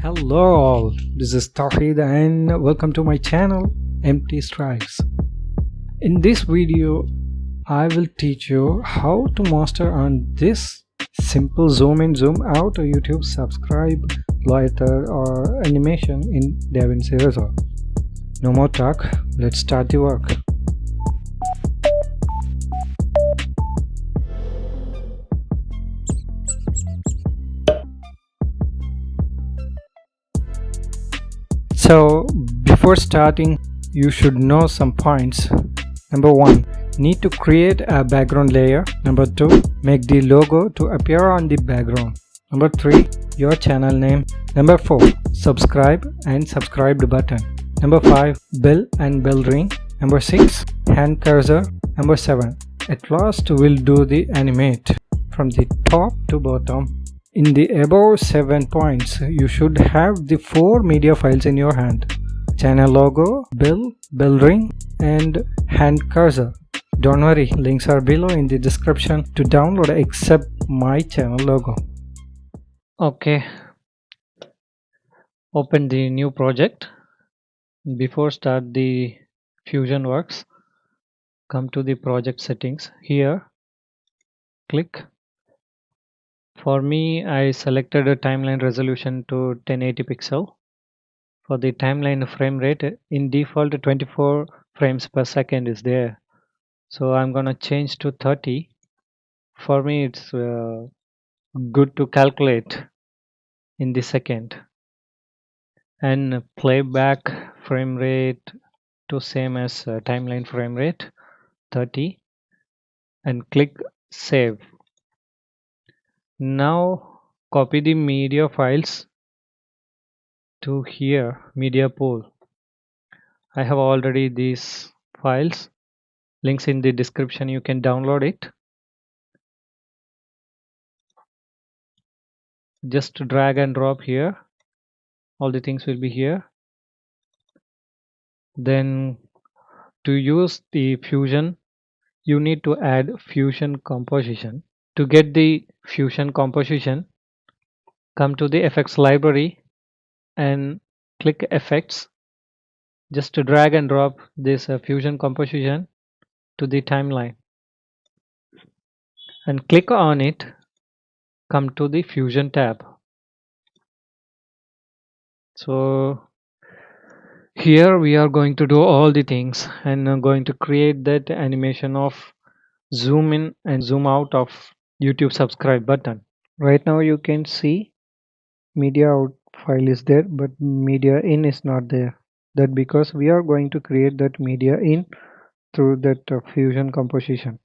Hello all, this is Tawheed and welcome to my channel Empty Strives. In this video I will teach you how to master on this simple zoom in zoom out YouTube subscribe loiter or animation in Davinci Resolve. No more talk, let's start the work. So before starting, you should know some points. Number 1, need to create a background layer. Number 2, make the logo to appear on the background. Number 3, your channel name. Number 4, subscribe and subscribed button. Number 5, bell and bell ring. Number 6, hand cursor. Number 7, at last we'll do the animate from the top to bottom. In the above 7 points, you should have the 4 media files in your hand: channel logo, bell ring, and hand cursor. Don't worry, links are below in the description to download except my channel logo. Okay, open the new project. Before start the Fusion works, come to the project settings. Here, click. For me, I selected a timeline resolution to 1080 pixel. For the timeline frame rate, in default 24 frames per second is there. So I'm gonna change to 30. For me, it's good to calculate in the second. And playback frame rate to same as timeline frame rate, 30. And click save. Now copy the media files to here, media pool. I have already these files, links in the description, you can download it. Just drag and drop here, all the things will be here. Then to use the Fusion, you need to add Fusion composition. To get the Fusion composition, come to the effects library and click effects. Just to drag and drop this Fusion composition to the timeline and click on it. Come to the Fusion tab. So here we are going to do all the things and I'm going to create that animation of zoom in and zoom out of YouTube subscribe button. Right now you can see media out file is there, but media in is not there. That because we are going to create that media in through that Fusion composition.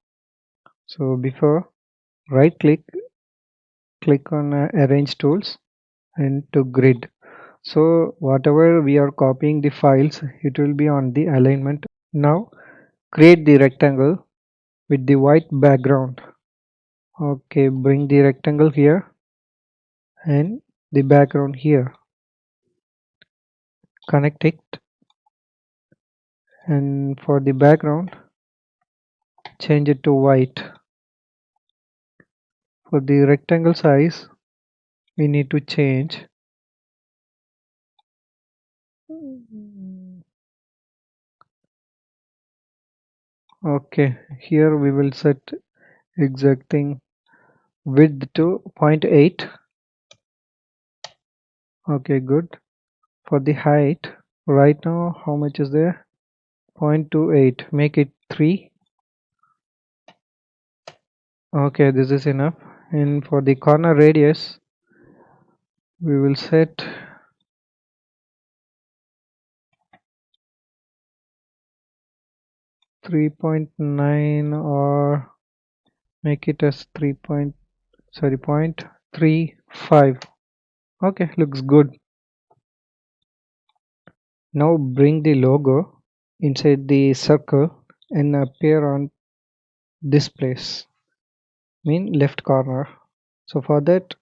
So before, right click on arrange tools and to grid. So whatever we are copying the files, it will be on the alignment. Now create the rectangle with the white background. Okay, bring the rectangle here and the background here. Connect it, and for the background change it to white. For the rectangle size we need to change okay, here we will set exact thing width to 0.8. okay, good. For the height, right now how much is there? 0.28, make it 3. okay, this is enough. And for the corner radius we will set 3.9 or make it as 0.35. okay, looks good. Now bring the logo inside the circle and appear on this place, mean left corner. So for that,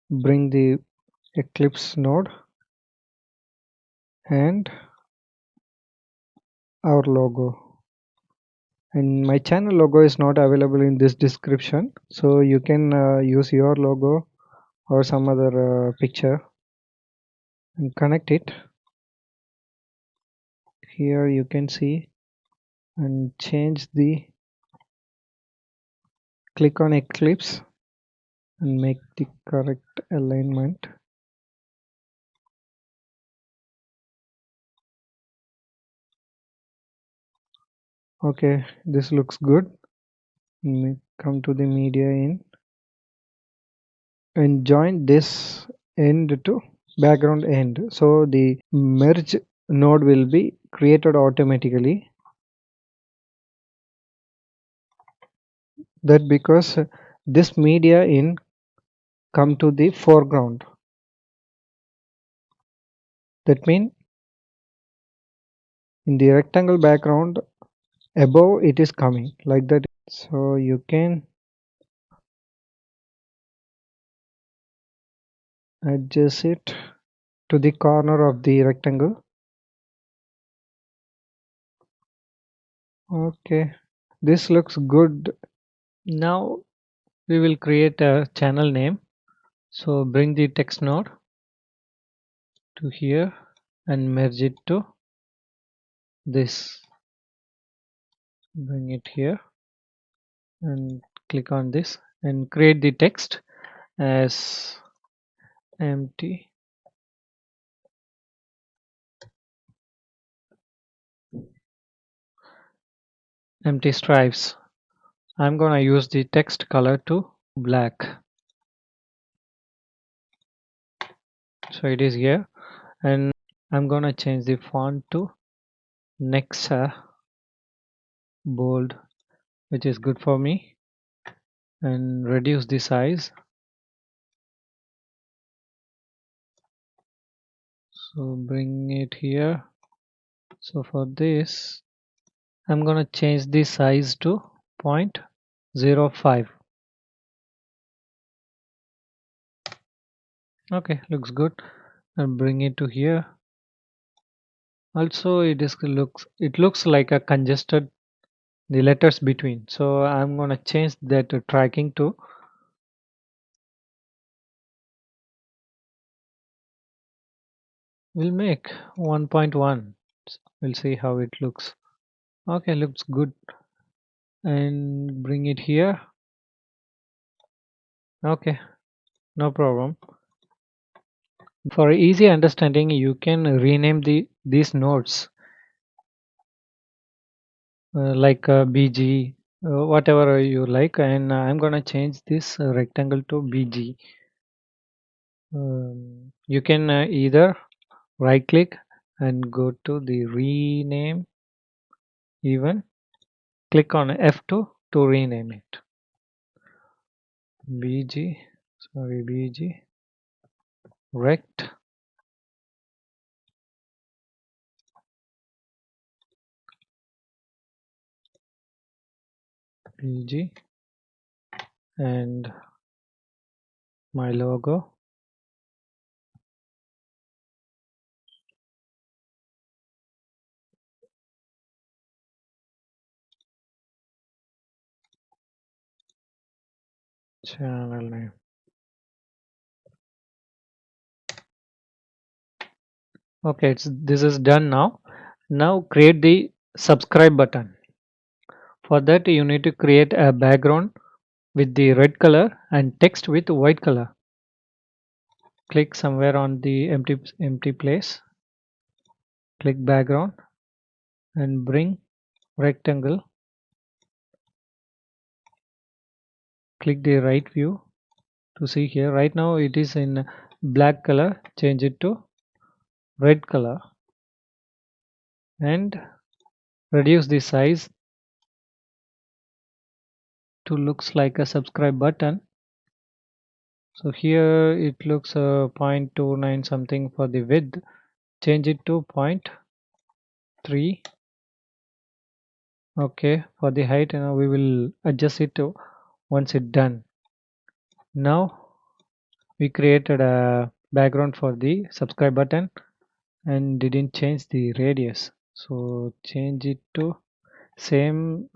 bring the Eclipse node and our logo. And my channel logo is not available in this description, so you can use your logo or some other picture. and connect it. Here you can see, and change the, click on Eclipse and make the correct alignment. Okay, this looks good. Come to the media in and join this end to background end, so the merge node will be created automatically. That because this media in come to the foreground, that means in the rectangle background above it is coming like that. So you can adjust it to the corner of the rectangle. Okay, this looks good. Now we will create a channel name. So bring the text node to here and merge it to this. Bring it here and click on this and create the text as empty stripes. I'm gonna use the text color to black. So it is here, and I'm gonna change the font to Nexa bold, which is good for me, and reduce the size. So bring it here. So for this, I'm gonna change the size to 0.05. Okay, looks good. And bring it to here. Also, it looks like a congested the letters between. So I'm gonna change that tracking to, we'll make 1.1. We'll see how it looks. Okay, looks good. And bring it here. Okay, no problem. For easy understanding, you can rename these nodes like BG, whatever you like. And I'm gonna change this rectangle to BG. You can either right click and go to the rename even, click on F2 to rename it. BG rect BG and my logo. Channel name. Okay, this is done now. Now create the subscribe button. For that you need to create a background with the red color and text with white color. Click somewhere on the empty place. Click background and bring rectangle. Click the right view to see here. Right now it is in black color. Change it to red color and reduce the size to looks like a subscribe button. So here it looks 0.29 something for the width. Change it to 0.3. Okay, for the height we will adjust it to once it done. Now we created a background for the subscribe button and didn't change the radius. So change it to same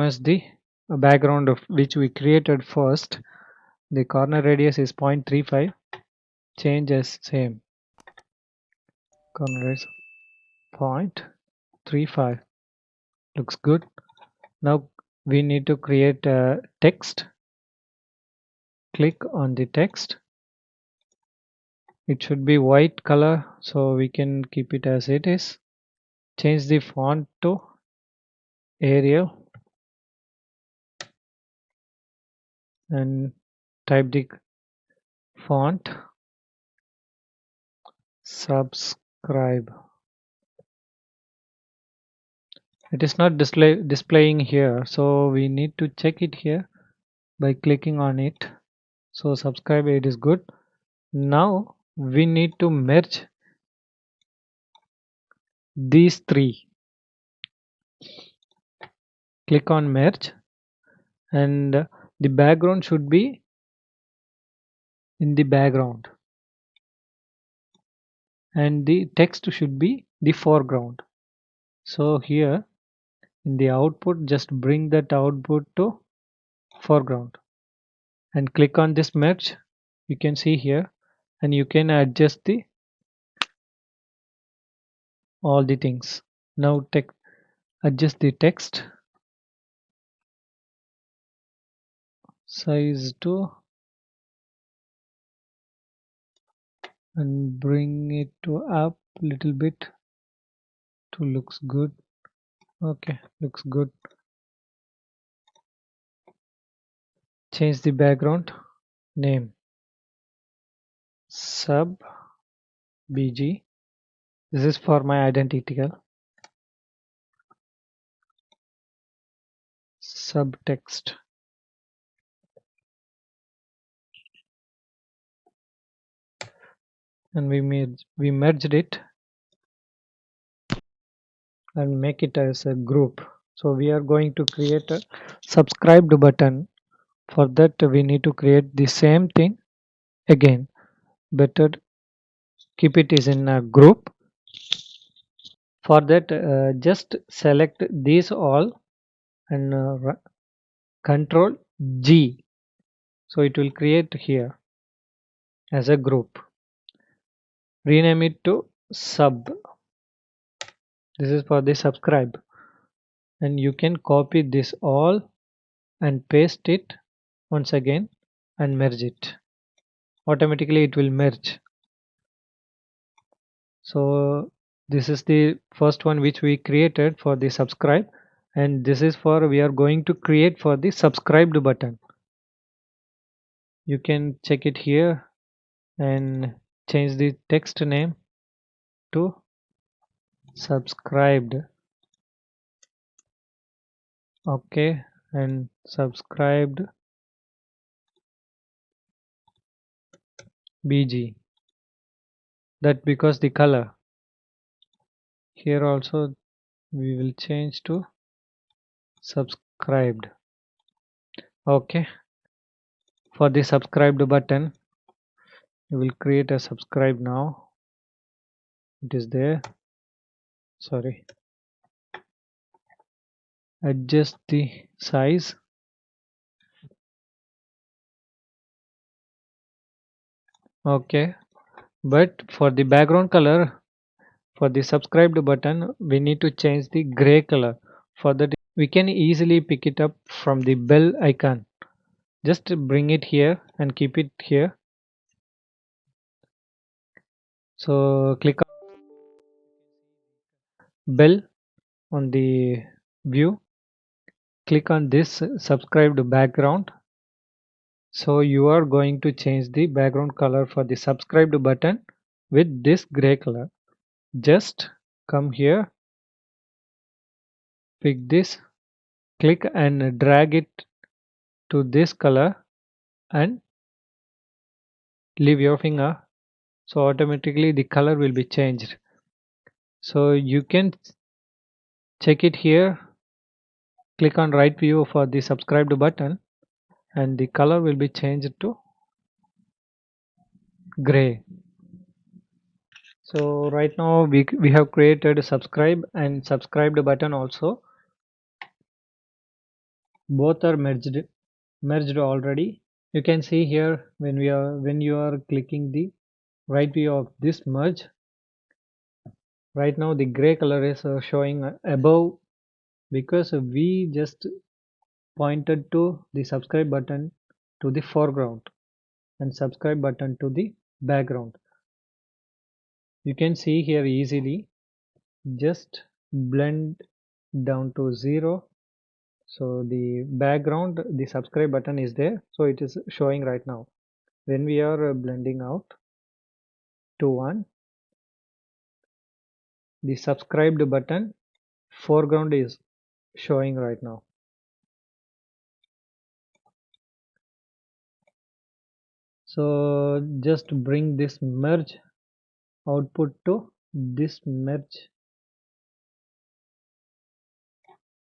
as the background of which we created first. The corner radius is 0.35. Change as same. Corner radius 0.35. Looks good. Now we need to create a text. Click on the text. It should be white color, so we can keep it as it is. Change the font to Arial and type the font subscribe. It is not displaying here, so we need to check it here by clicking on it. So subscribe, it is good. Now we need to merge these three. Click on merge, and the background should be in the background and the text should be the foreground. So here in the output, just bring that output to foreground and click on this merge. You can see here, and you can adjust the all the things. Now adjust the text size to and bring it to up little bit to looks good. Okay, looks good. Change the background name sub bg. This is for my identical subtext. And we merged it and make it as a group. So we are going to create a subscribed button. For that we need to create the same thing again. Better keep it is in a group. For that just select these all and control G, so it will create here as a group. Rename it to sub. This is for the subscribe, and you can copy this all and paste it once again and merge it. Automatically it will merge. So this is the first one which we created for the subscribe, and this is for we are going to create for the subscribed button. You can check it here and change the text name to subscribed. Okay, and subscribed bg. That because the color here also we will change to subscribed. Okay, for the subscribed button we will create a subscribe. Now it is there. Sorry, adjust the size. Okay, but for the background color for the subscribed button we need to change the gray color. For that we can easily pick it up from the bell icon. Just bring it here and keep it here. So click on bell on the view, click on this subscribed background. So you are going to change the background color for the subscribed button with this gray color. Just come here, pick this, click and drag it to this color and leave your finger, so automatically the color will be changed. So you can check it here, click on right view for the subscribed button and the color will be changed to gray. So right now we have created a subscribe and subscribed button also. Both are merged already. You can see here when you are clicking the right view of this merge. Right now the gray color is showing above because we just pointed to the subscribe button to the foreground and subscribe button to the background. You can see here easily, just blend down to 0. So the background, the subscribe button is there, so it is showing right now. When we are blending out to 1, the subscribed button foreground is showing right now. So just bring this merge output to this merge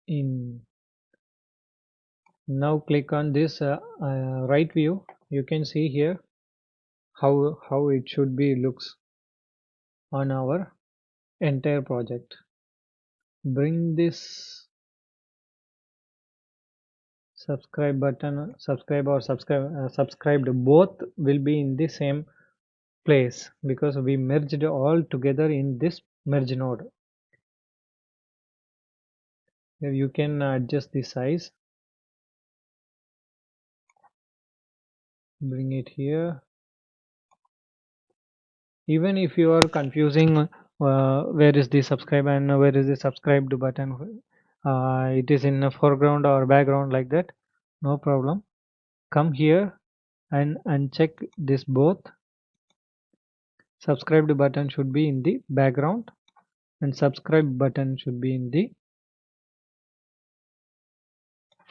in. Now click on this right view. You can see here how it should be looks on our entire project. Bring this subscribe button, subscribed, both will be in the same place because we merged all together in this merge node. Here you can adjust the size, bring it here. Even if you are confusing where is the subscribe and where is the subscribed button, it is in the foreground or background like that, no problem. Come here and uncheck this both. Subscribed button should be in the background and subscribe button should be in the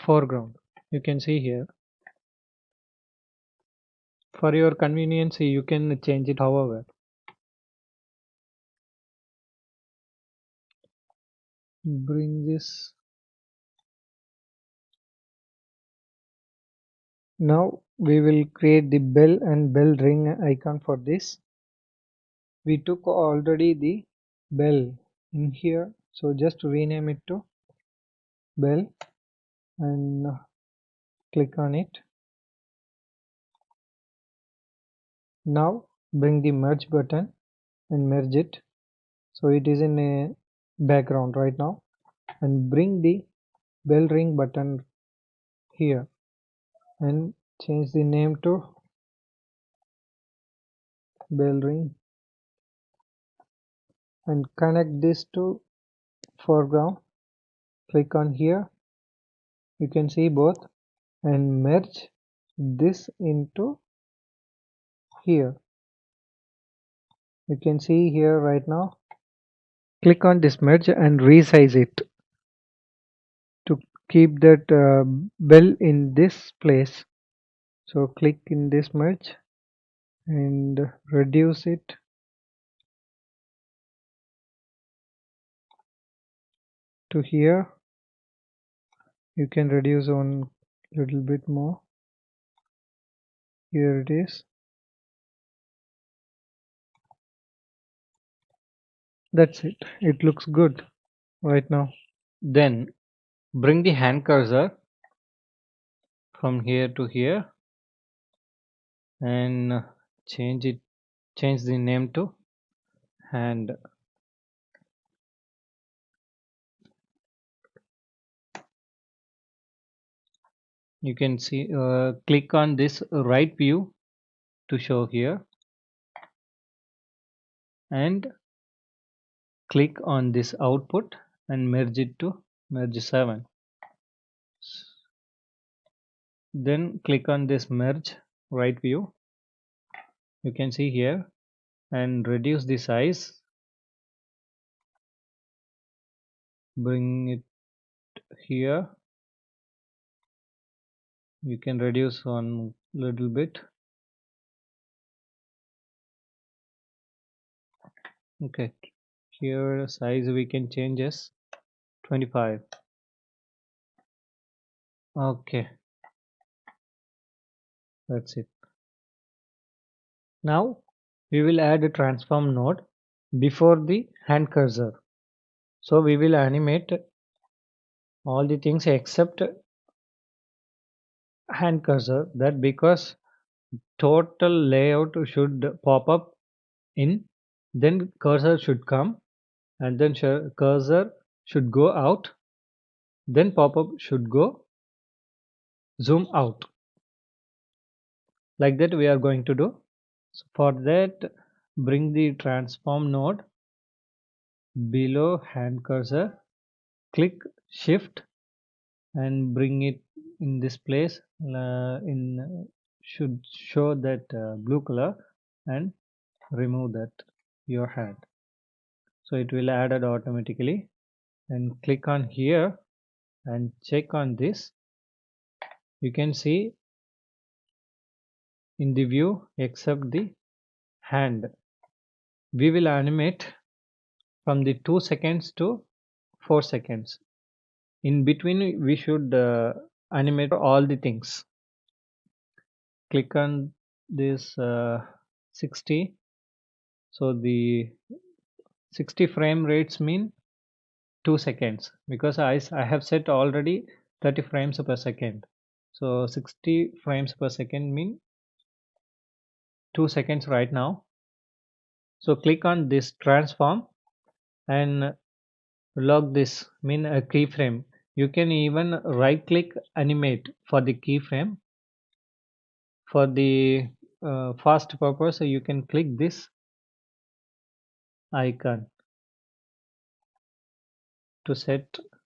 foreground. You can see here. For your convenience, you can change it however. Bring this. Now we will create the bell and bell ring icon for this. We took already the bell in here, so just rename it to bell and click on it. Now bring the merge button and merge it, so it is in a background right now, and bring the bell ring button here and change the name to bell ring and connect this to foreground. Click on here, you can see both, and merge this into here. You can see here right now. Click on this merge and resize it to keep that bell in this place. So click in this merge and reduce it to here. You can reduce one little bit more. Here it is. That's it. It looks good right now. Then bring the hand cursor from here to here and change the name to hand. You can see click on this right view to show here and click on this output and merge it to merge 7. Then click on this merge right view, you can see here, and reduce the size, bring it here. You can reduce one little bit. Okay, here size we can change as 25. Okay, that's it. Now we will add a transform node before the hand cursor. So we will animate all the things except hand cursor, that because total layout should pop up in, then cursor should come, and then cursor should go out, then pop-up should go zoom out. Like that we are going to do. So for that, bring the transform node below hand cursor, click shift and bring it in this place, in should show that blue color, and remove that your hand, so it will add it automatically. And click on here and check on this. You can see in the view except the hand, we will animate from the 2 seconds to 4 seconds. In between we should animate all the things. Click on this 60. So the 60 frame rates mean 2 seconds, because I have set already 30 frames per second. So 60 frames per second mean 2 seconds right now. So click on this transform and lock this, mean a keyframe. You can even right click animate for the keyframe. For the fast purpose, you can click this icon to set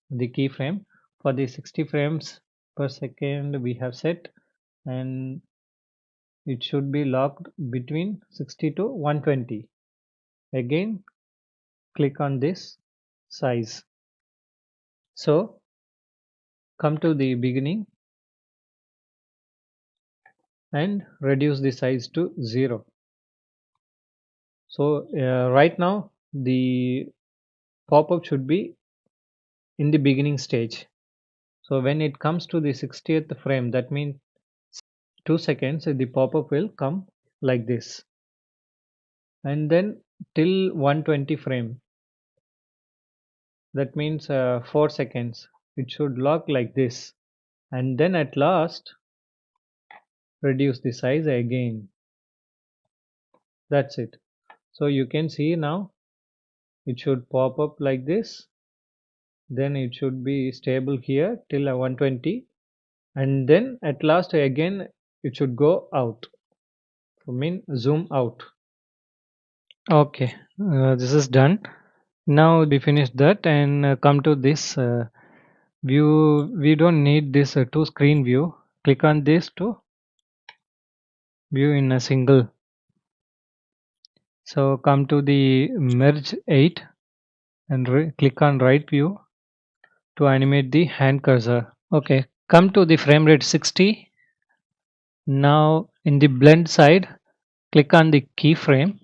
the keyframe. For the 60 frames per second we have set, and it should be locked between 60 to 120. Again click on this size. So come to the beginning and reduce the size to 0. So right now the pop-up should be in the beginning stage. So when it comes to the 60th frame, that means 2 seconds, the pop-up will come like this, and then till 120 frame, that means 4 seconds, it should lock like this, and then at last reduce the size again. That's it. So you can see now it should pop up like this, then it should be stable here till 120, and then at last again it should go out, mean zoom out. Okay, this is done. Now we finish that and come to this view. We don't need this two screen view. Click on this to view in a single. So come to the merge 8 and click on right view to animate the hand cursor. Okay, come to the frame rate 60. Now in the blend side, click on the keyframe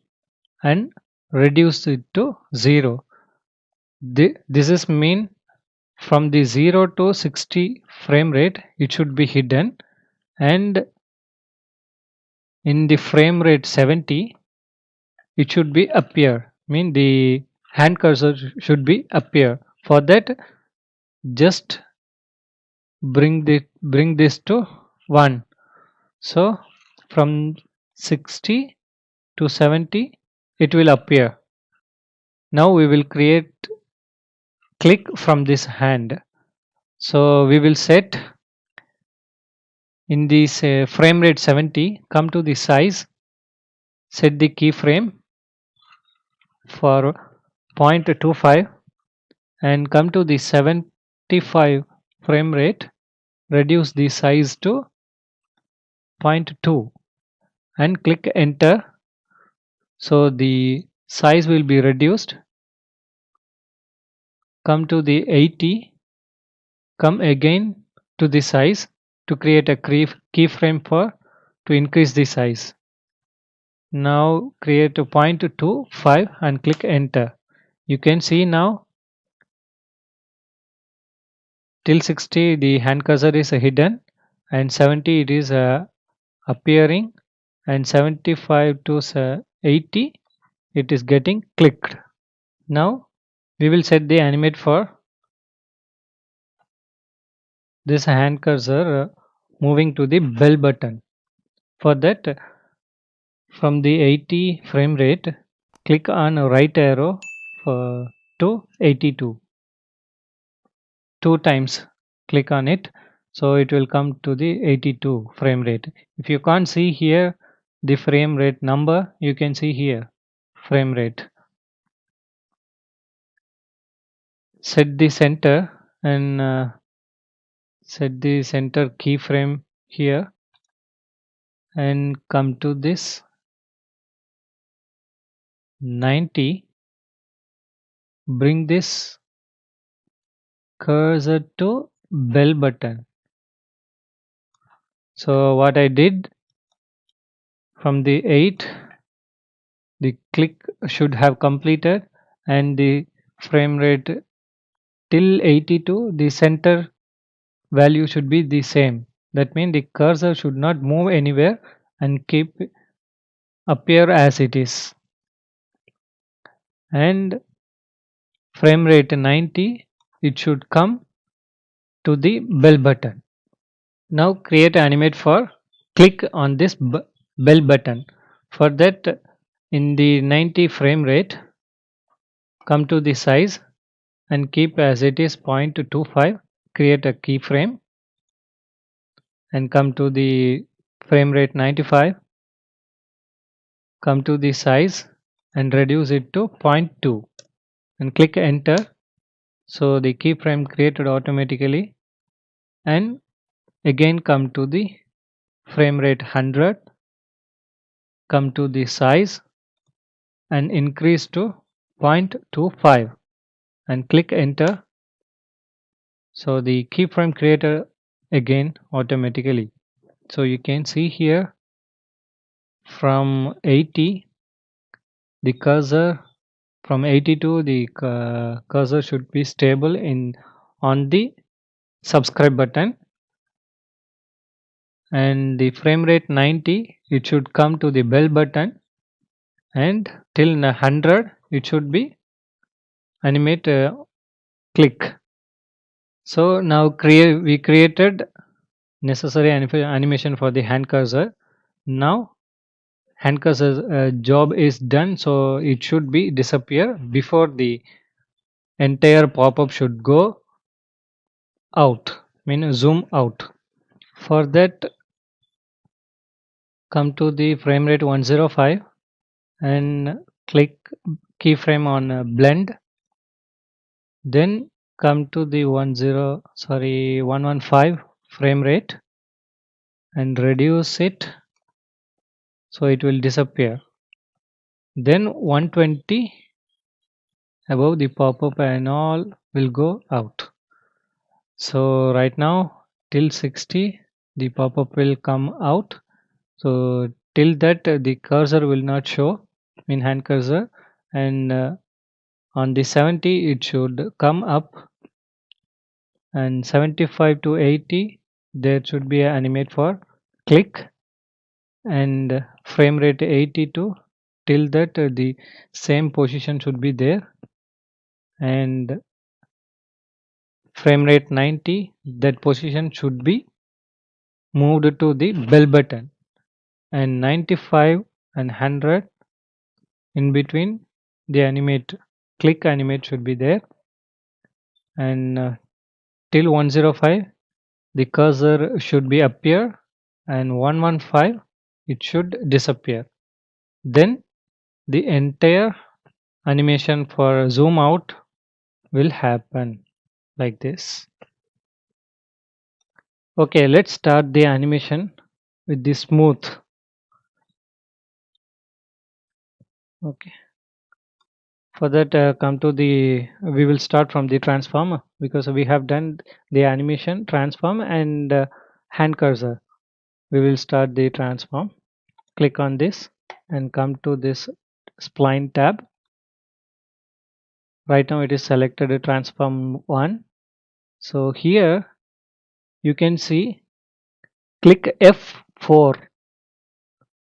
and reduce it to 0. This is mean from the 0 to 60 frame rate it should be hidden, and in the frame rate 70 it should be appear, mean the hand cursor should be appear. For that, just bring this to 1. So from 60 to 70 it will appear. Now we will create click from this hand. So we will set in this frame rate 70, come to the size, set the keyframe for 0.25 and come to the 75 frame rate, reduce the size to 0.2 and click enter. So the size will be reduced. Come to the 80, come again to the size to create a keyframe for to increase the size. Now create a 0.25 and click enter. You can see now till 60 the hand cursor is hidden, and 70 it is appearing, and 75 to 80 it is getting clicked. Now we will set the animate for this hand cursor moving to the bell button. For that, from the 80 frame rate, click on a right arrow to 82. Two times click on it, so it will come to the 82 frame rate. If you can't see here the frame rate number, you can see here frame rate. Set the center and set the center keyframe here and come to this 90. Bring this cursor to bell button. So what I did, from the 8 the click should have completed, and the frame rate till 82 the center value should be the same. That means the cursor should not move anywhere and keep appear as it is. And frame rate 90, it should come to the bell button. Now create animate for click on this bell button. For that, in the 90 frame rate, come to the size and keep as it is 0.25. Create a keyframe and come to the frame rate 95. Come to the size and reduce it to 0.2 and click enter. So the keyframe created automatically, and again come to the frame rate 100. Come to the size and increase to 0.25 and click enter. So the keyframe created again automatically. So you can see here from 80 the cursor, from 82 the cursor should be stable in on the subscribe button, and the frame rate 90 it should come to the bell button, and till 100 it should be animate click. So now we created necessary animation for the hand cursor. Now hand cursor job is done, so it should be disappear before the entire pop-up should go out, mean zoom out. For that, come to the frame rate 105 and click keyframe on blend. Then come to the 115 frame rate and reduce it, so it will disappear. Then 120 above the pop-up and all will go out. So right now till 60 the pop-up will come out. So till that the cursor will not show, in hand cursor, and on the 70 it should come up, and 75 to 80 there should be an animate for click, and frame rate 82 till that the same position should be there, and frame rate 90 that position should be moved to the bell button, and 95 and 100 in between the animate click animate should be there, and till 105 the cursor should be appear, and 115 it should disappear. Then the entire animation for zoom out will happen like this. Okay, let's start the animation with the smooth. Okay, for that come to the, we will start from the transform, because we have done the animation transform and hand cursor. We will start the transform. Click on this and come to this spline tab. Right now it is selected a transform 1. So here you can see click F4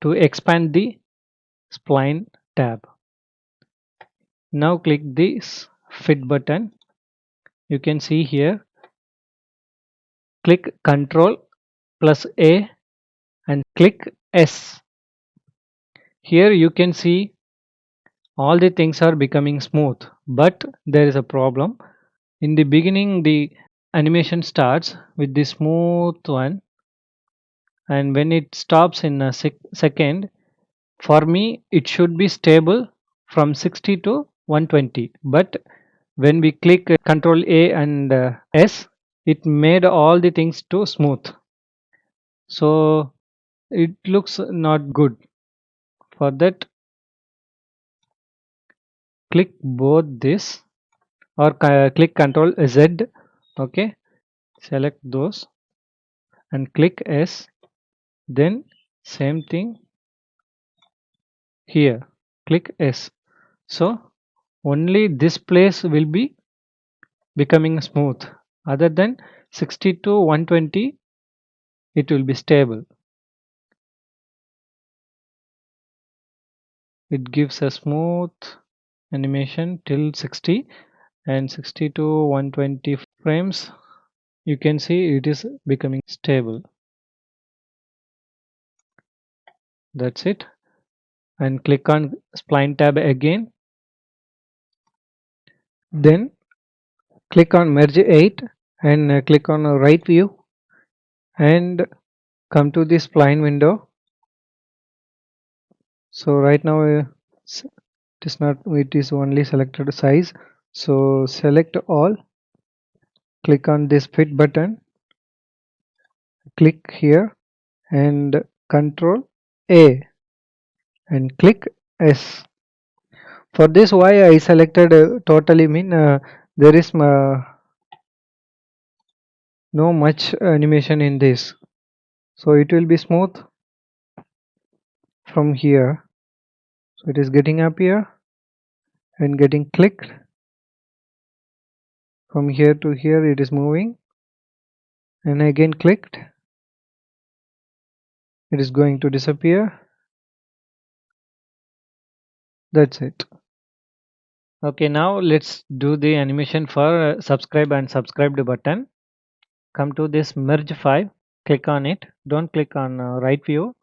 to expand the spline tab. Now click this fit button. You can see here click Control plus A and click S. Here you can see all the things are becoming smooth, but there is a problem. In the beginning, the animation starts with the smooth one, and when it stops in a second, for me, it should be stable from 60 to 120. But when we click Control A and S, it made all the things too smooth. So it looks not good. For that, click both this or click Control Z. Okay, select those and click S. Then same thing here. Click S. So only this place will be becoming smooth. Other than 60 to 120, it will be stable. It gives a smooth animation till 60, and 60 to 120 frames. You can see it is becoming stable. That's it. And click on spline tab again. Then click on merge 8 and click on right view and come to this spline window. So right now it is not, it is only selected size. So select all, click on this fit button, click here and Control A and click S. For this, why I selected totally mean there is no much animation in this, so it will be smooth from here. So it is getting up here and getting clicked from here to here. It is moving and again clicked. It is going to disappear. That's it. Okay, now let's do the animation for subscribe and subscribed button. Come to this merge 5, click on it. Don't click on right view.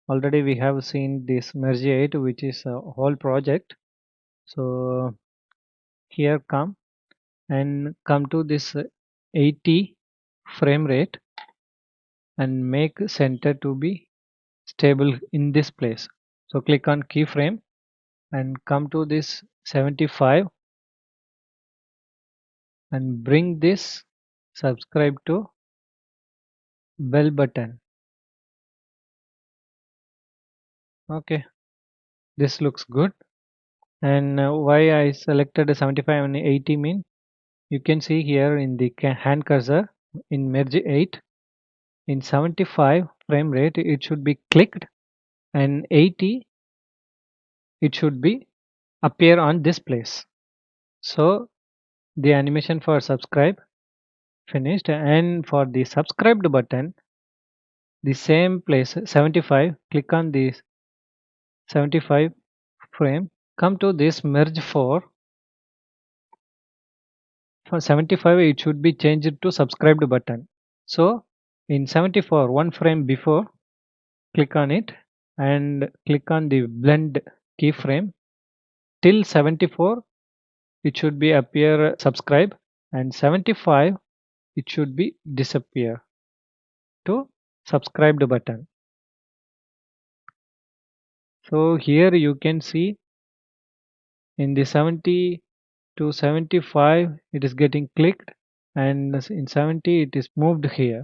Already we have seen this merge 8, which is a whole project. So here come to this 80 frame rate and make center to be stable in this place. So click on keyframe and come to this 75 and bring this subscribe to bell button. Okay, this looks good. And why I selected a 75 and 80 mean, you can see here in the hand cursor in merge 8, in 75 frame rate it should be clicked, and 80 it should be appear on this place. So the animation for subscribe finished, and for the subscribed button, the same place 75, click on this 75 frame, come to this merge 4. For 75 it should be changed to subscribed button. So in 74, one frame before, click on it and click on the blend keyframe. Till 74 it should be appear subscribe, and 75 it should be disappear to subscribed button. So here you can see in the 70 to 75 it is getting clicked, and in 70 it is moved here.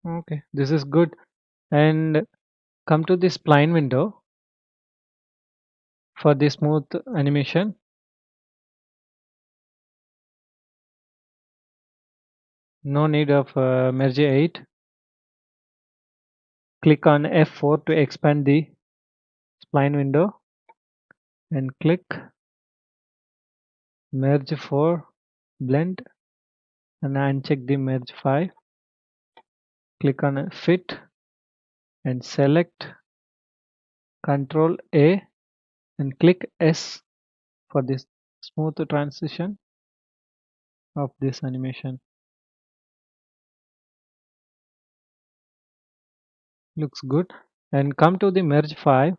Okay, this is good. And come to this spline window for the smooth animation. No need of merge 8. Click on F4 to expand the spline window and click merge 4 blend and uncheck the merge 5. Click on fit and select Control A and click S for this smooth transition of this animation. Looks good. And come to the merge 5,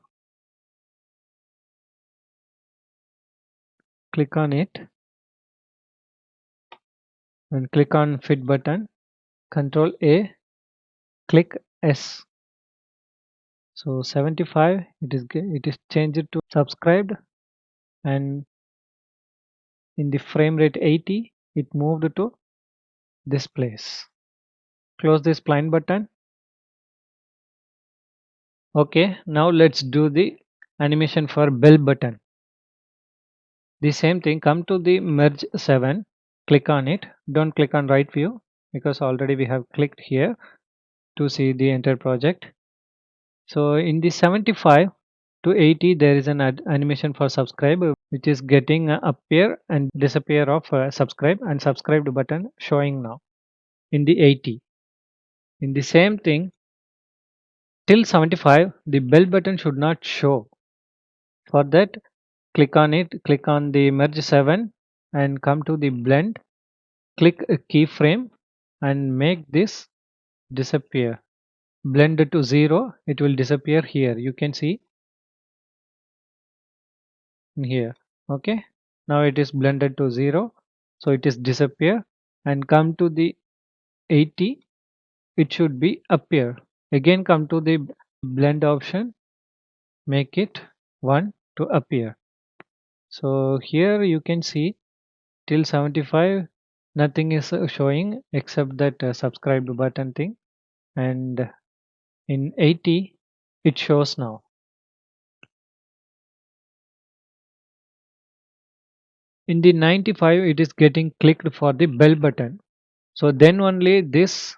click on it and click on fit button, control A, click S. So 75 it is changed to subscribed, and in the frame rate 80 it moved to this place. Close this spline button. Okay, now let's do the animation for bell button. The same thing, come to the merge 7, click on it, don't click on right view because already we have clicked here to see the entire project. So in the 75 to 80 there is an animation for subscribe, which is getting appear and disappear of subscribe, and subscribed button showing now in the 80. In the same thing, till 75 the bell button should not show. For that, click on it, click on the merge 7 and come to the blend, click a keyframe and make this disappear. Blend it to 0, it will disappear here. You can see here. Okay, now it is blended to 0, so it is disappear, and come to the 80, it should be appear. Again come to the blend option, make it 1 to appear. So here you can see till 75 nothing is showing except that subscribe button thing, and in 80 it shows now. In the 95 it is getting clicked for the bell button, so then only this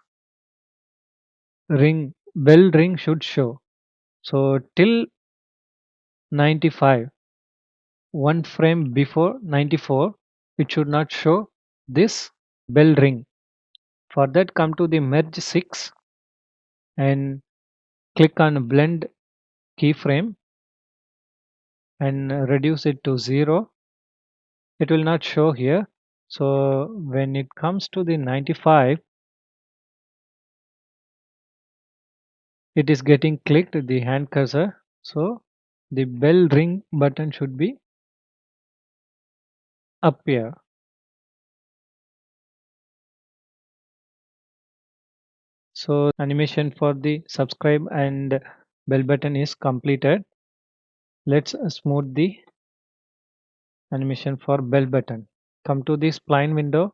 bell ring should show. So till 95, one frame before 94, it should not show this bell ring. For that, come to the merge 6 and click on blend keyframe and reduce it to 0. It will not show here. So when it comes to the 95, it is getting clicked the hand cursor, so the bell ring button should be appear. So animation for the subscribe and bell button is completed. Let's smooth the animation for bell button. Come to the spline window,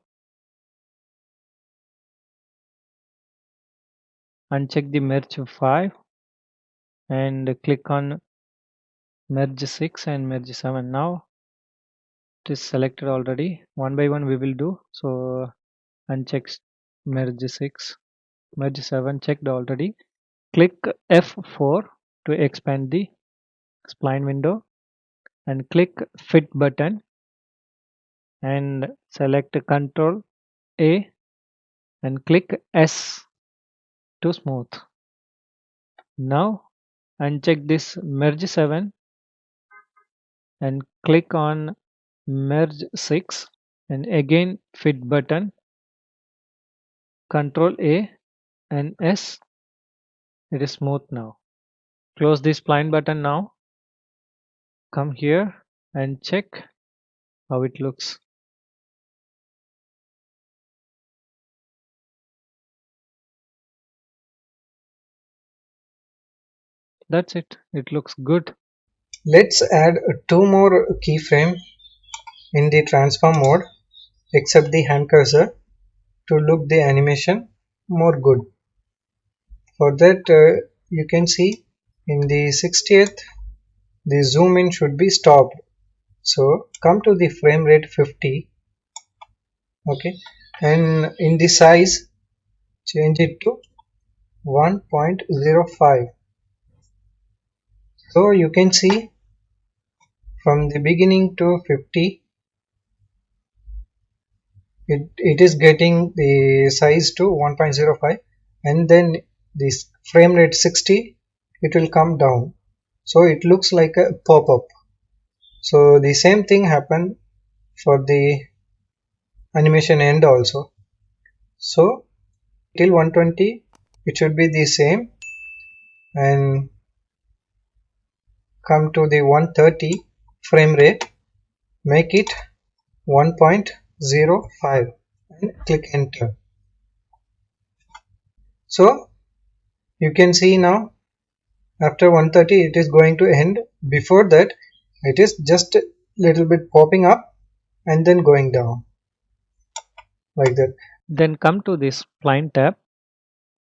uncheck the merge 5 and click on merge 6 and merge 7. Now it is selected already. One by one we will do. So uncheck merge 6, merge 7 checked already. Click F4 to expand the spline window and click fit button and select Ctrl A and click S to smooth. Now uncheck this merge 7 and click on merge 6 and again fit button, Ctrl A and S. It is smooth now. Close this spline button now. Come here and check how it looks. That's it. It looks good. Let's add two more keyframe in the transform mode except the hand cursor to look the animation more good. For that you can see in the 60th the zoom in should be stopped. So come to the frame rate 50, okay, and in the size change it to 1.05. So you can see from the beginning to 50 it is getting the size to 1.05, and then this frame rate 60 it will come down, so it looks like a pop-up. So the same thing happened for the animation end also. So till 120 it should be the same, and come to the 130 frame rate, make it 1.05 and click enter. So you can see now after 130 it is going to end. Before that it is just a little bit popping up and then going down like that. Then come to this spline tab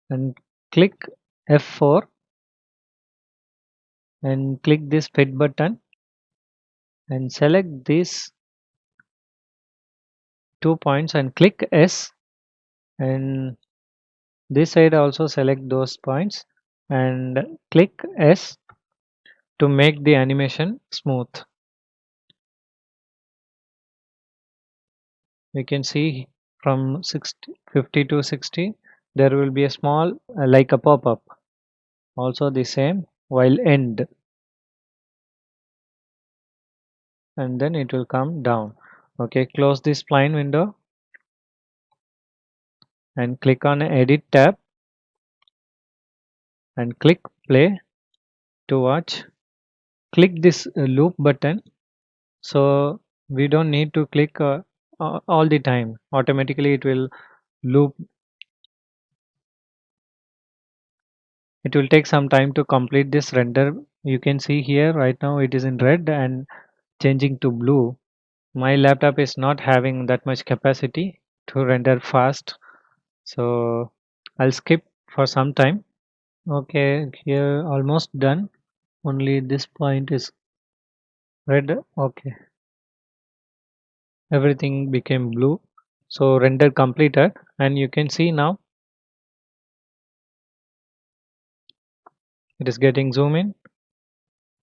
and click F4 and click this fit button and select these 2 points and click S, and this side also select those points and click S to make the animation smooth. You can see from 50 to 60 there will be a small like a pop-up, also the same while end, and then it will come down. Okay, close this spline window and click on edit tab and click play to watch. Click this loop button, so we don't need to click all the time, automatically it will loop. It will take some time to complete this render. You can see here right now it is in red and changing to blue. My laptop is not having that much capacity to render fast, so I'll skip for some time. Okay, here almost done, only this point is red. Okay, everything became blue, so render completed, and you can see now it is getting zoom in,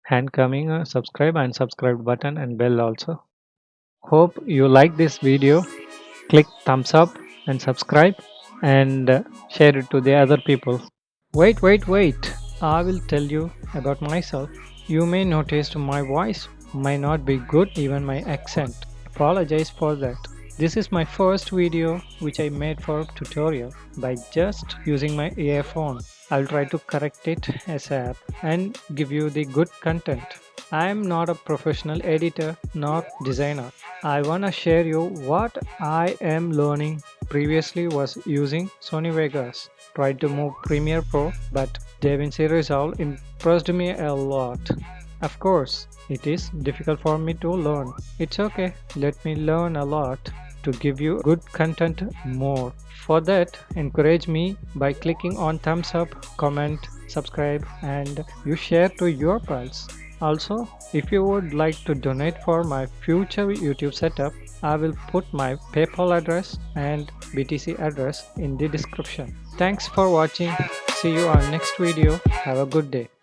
hand coming, subscribe and subscribe button and bell also. Hope you like this video. Click thumbs up and subscribe, and share it to the other people. Wait. I will tell you about myself. You may notice my voice may not be good, even my accent. Apologize for that. This is my first video which I made for tutorial by just using my earphone. I'll try to correct it ASAP and give you the good content. I am not a professional editor nor designer. I wanna share you what I am learning. Previously was using Sony Vegas. Tried to move Premiere Pro, but Davinci Resolve impressed me a lot. Of course, it is difficult for me to learn. It's okay, let me learn a lot to give you good content more. For that, encourage me by clicking on thumbs up, comment, subscribe, and you share to your pals. Also, if you would like to donate for my future YouTube setup, I will put my PayPal address and BTC address in the description. Thanks for watching. See you on next video. Have a good day.